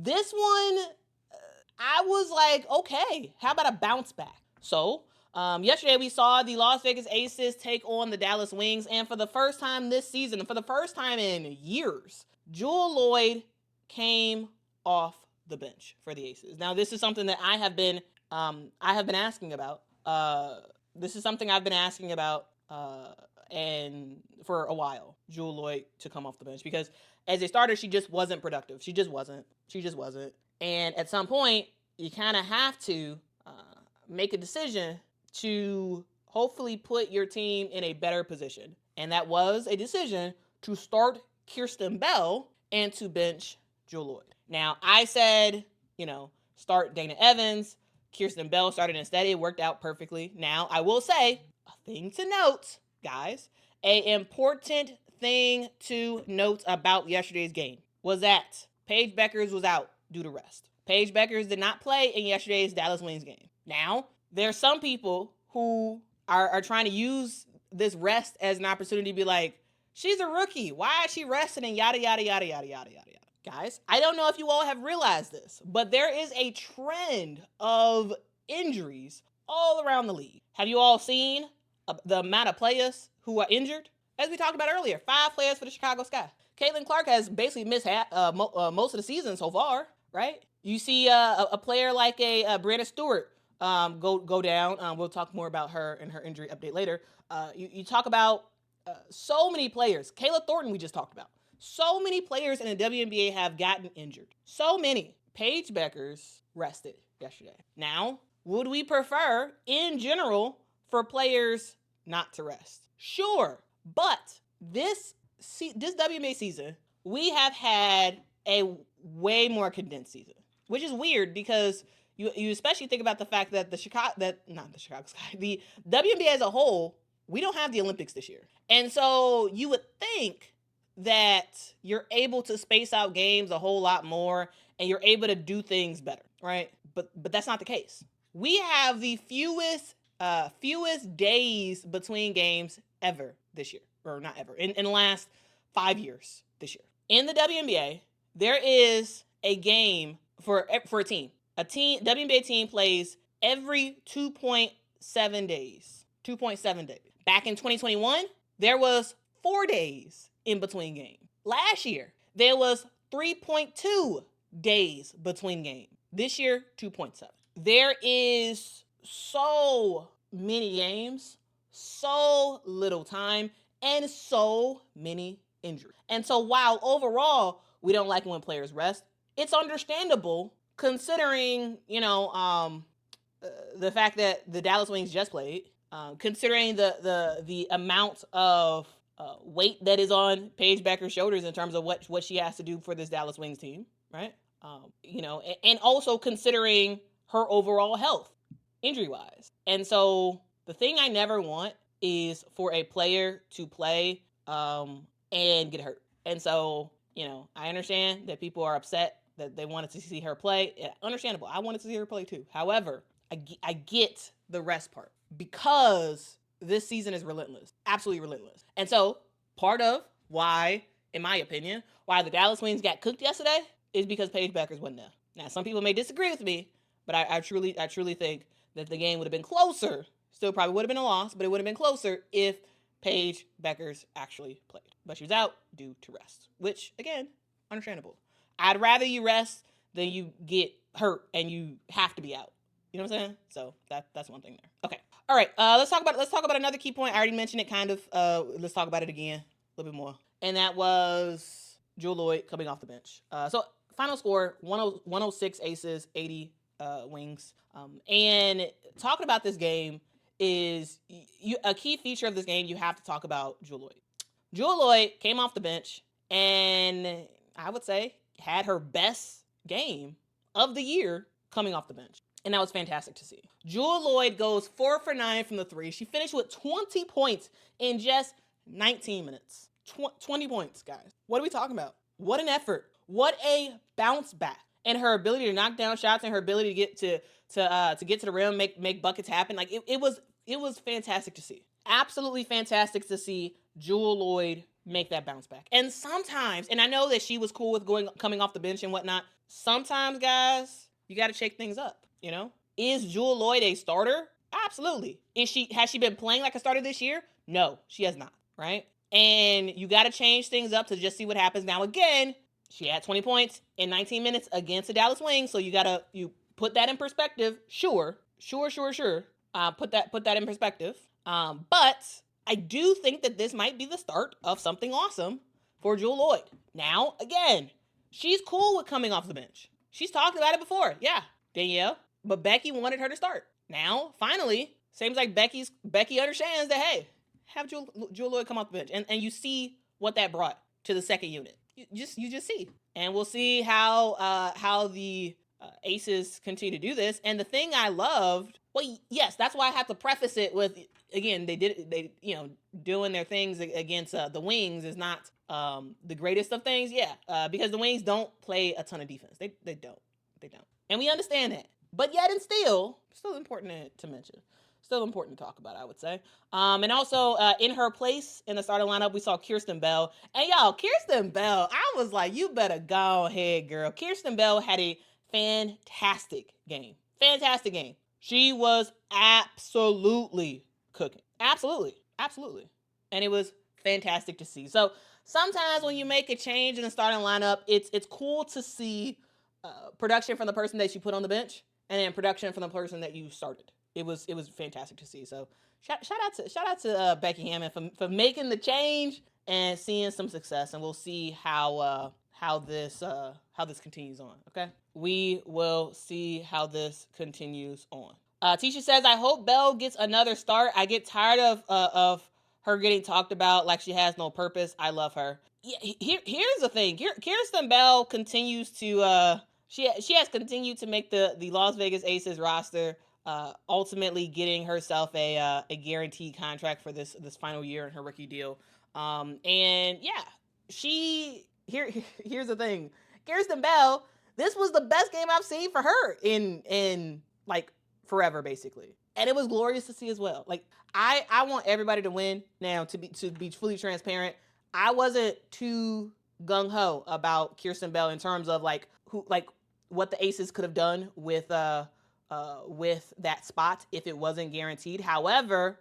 This one, I was like, okay, how about a bounce back? So, yesterday we saw the Las Vegas Aces take on the Dallas Wings, and for the first time this season, for the first time in years, Jewell Loyd came off the bench for the Aces. Now, this is something that I have been asking about. This is something I've been asking about, and for a while, Jewell Loyd to come off the bench, because as a starter, she just wasn't productive. She just wasn't. And at some point, you kind of have to make a decision to hopefully put your team in a better position. And that was a decision to start Kierstan Bell and to bench Jewell Loyd. Now, I said, start Dana Evans. Kierstan Bell started instead. It worked out perfectly. Now, I will say, a thing to note, guys, an important thing to note about yesterday's game was that Paige Bueckers was out due to rest. Paige Bueckers did not play in yesterday's Dallas Wings game. Now, there's some people who are trying to use this rest as an opportunity to be like, she's a rookie. Why is she resting? And yada, yada, yada, yada, yada, yada, yada. Guys, I don't know if you all have realized this, but there is a trend of injuries all around the league. Have you all seen the amount of players who are injured? As we talked about earlier, 5 players for the Chicago Sky. Caitlin Clark has basically missed most of the season so far, right? You see a player like a Brianna Stewart go down. We'll talk more about her and her injury update later. You talk about so many players. Kayla Thornton we just talked about. So many players in the WNBA have gotten injured. So many. Paige Bueckers rested yesterday. Now, would we prefer, in general, for players not to rest? Sure. But this WNBA season, we have had a way more condensed season, which is weird because you especially think about the fact that the WNBA as a whole, we don't have the Olympics this year. And so you would think that you're able to space out games a whole lot more and you're able to do things better, right? But that's not the case. We have the fewest days between games ever this year, or not ever, in the last 5 years this year. In the WNBA, there is a game for a team. WNBA team plays every 2.7 days. 2.7 days. Back in 2021, there was 4 days in between games. Last year, there was 3.2 days between games. This year, 2.7. There is so many games, so little time, and so many injuries. And so while overall we don't like when players rest, it's understandable considering, the fact that the Dallas Wings just played, considering the amount of weight that is on Paige Bueckers' shoulders in terms of what she has to do for this Dallas Wings team, right? And also considering her overall health, injury-wise. And so the thing I never want is for a player to play and get hurt. And so, I understand that people are upset that they wanted to see her play. Yeah, understandable. I wanted to see her play too. However, I get the rest part because this season is relentless, absolutely relentless. And so part of why, in my opinion, why the Dallas Wings got cooked yesterday is because Paige Bueckers wasn't there. Now, some people may disagree with me, but I truly think that the game would have been closer. Still probably would have been a loss, but it would have been closer if Paige Bueckers actually played. But she was out due to rest, which, again, understandable. I'd rather you rest than you get hurt and you have to be out. You know what I'm saying? So that's one thing there. Okay. All right. Let's talk about another key point. I already mentioned it kind of. Let's talk about it again a little bit more. And that was Jewell Loyd coming off the bench. So final score, 106 Aces, 80 Wings. And talking about this game is a key feature of this game. You have to talk about Jewell Loyd. Jewell Loyd came off the bench and I would say had her best game of the year coming off the bench. And that was fantastic to see. Jewell Loyd goes 4 for 9 from the 3. She finished with 20 points in just 19 minutes. 20 points, guys. What are we talking about? What an effort. What a bounce back. And her ability to knock down shots and her ability to get to the rim, make buckets happen. Like it was fantastic to see. Absolutely fantastic to see Jewell Loyd make that bounce back. And sometimes, and I know that she was cool with coming off the bench and whatnot, sometimes, guys, you got to shake things up, you know? Is Jewell Loyd a starter? Absolutely. Has she been playing like a starter this year? No, she has not, right? And you got to change things up to just see what happens. Now, again, she had 20 points in 19 minutes against the Dallas Wings, so you put that in perspective. Sure. Put that in perspective. But I do think that this might be the start of something awesome for Jewell Loyd. Now, again, she's cool with coming off the bench. She's talked about it before. Yeah, Danielle. But Becky wanted her to start. Now, finally, seems like Becky understands that, hey, have Jewell Loyd come off the bench. And you see what that brought to the second unit. You just see. And we'll see how the Aces continue to do this. And the thing I loved, well, yes, that's why I have to preface it with, again, they doing their things against the Wings is not the greatest of things. Yeah, because the Wings don't play a ton of defense. They don't. And we understand that. But yet and still important to mention. Still important to talk about, I would say. And also, in her place in the starting lineup, we saw Kierstan Bell. And y'all, Kierstan Bell, I was like, you better go ahead, girl. Kierstan Bell had a fantastic game. She was absolutely cooking. Absolutely. And it was fantastic to see. So sometimes when you make a change in the starting lineup, it's cool to see production from the person that you put on the bench and then production from the person that you started. It was fantastic to see. So shout out to Becky Hammon for making the change and seeing some success. And we'll see how this continues on. Okay, we will see how this continues on. Tisha says, I hope Bell gets another start. I get tired of her getting talked about like she has no purpose. I love her. Yeah, here's the thing. Kierstan Bell continues to she has continued to make the Las Vegas Aces roster. Ultimately getting herself a guaranteed contract for this final year in her rookie deal. And yeah, here's the thing. Kierstan Bell, this was the best game I've seen for her in like forever, basically. And it was glorious to see as well. Like, I want everybody to win. Now, to be fully transparent, I wasn't too gung-ho about Kierstan Bell in terms of like what the Aces could have done with that spot if it wasn't guaranteed. However,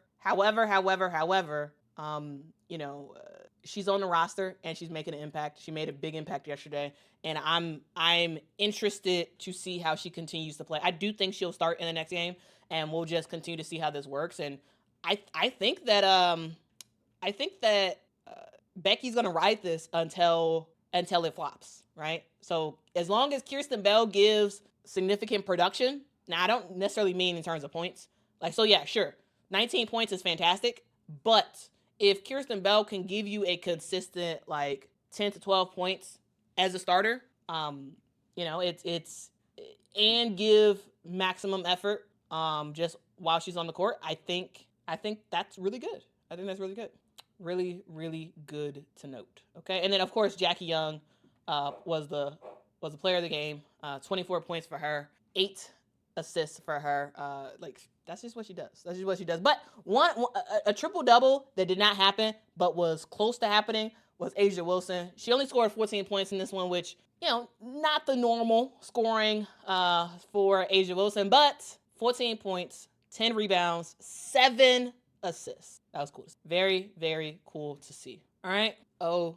she's on the roster and she's making an impact. She made a big impact yesterday, and I'm interested to see how she continues to play. I do think she'll start in the next game, and we'll just continue to see how this works. And I think that Becky's gonna ride this until it flops, right? So as long as Kierstan Bell gives significant production. Now, I don't necessarily mean in terms of points. Like, so yeah, sure. 19 points is fantastic. But if Kierstan Bell can give you a consistent, like, 10 to 12 points as a starter, and give maximum effort just while she's on the court, I think that's really good. I think that's really good. Really, really good to note. Okay? And then, of course, Jackie Young was the player of the game. 24 points for her. 8 assists for her. That's just what she does. But a triple-double that did not happen but was close to happening was A'ja Wilson. She only scored 14 points in this one, which, not the normal scoring for A'ja Wilson, but 14 points, 10 rebounds, 7 assists. That was cool. Very, very cool to see. All right. Oh,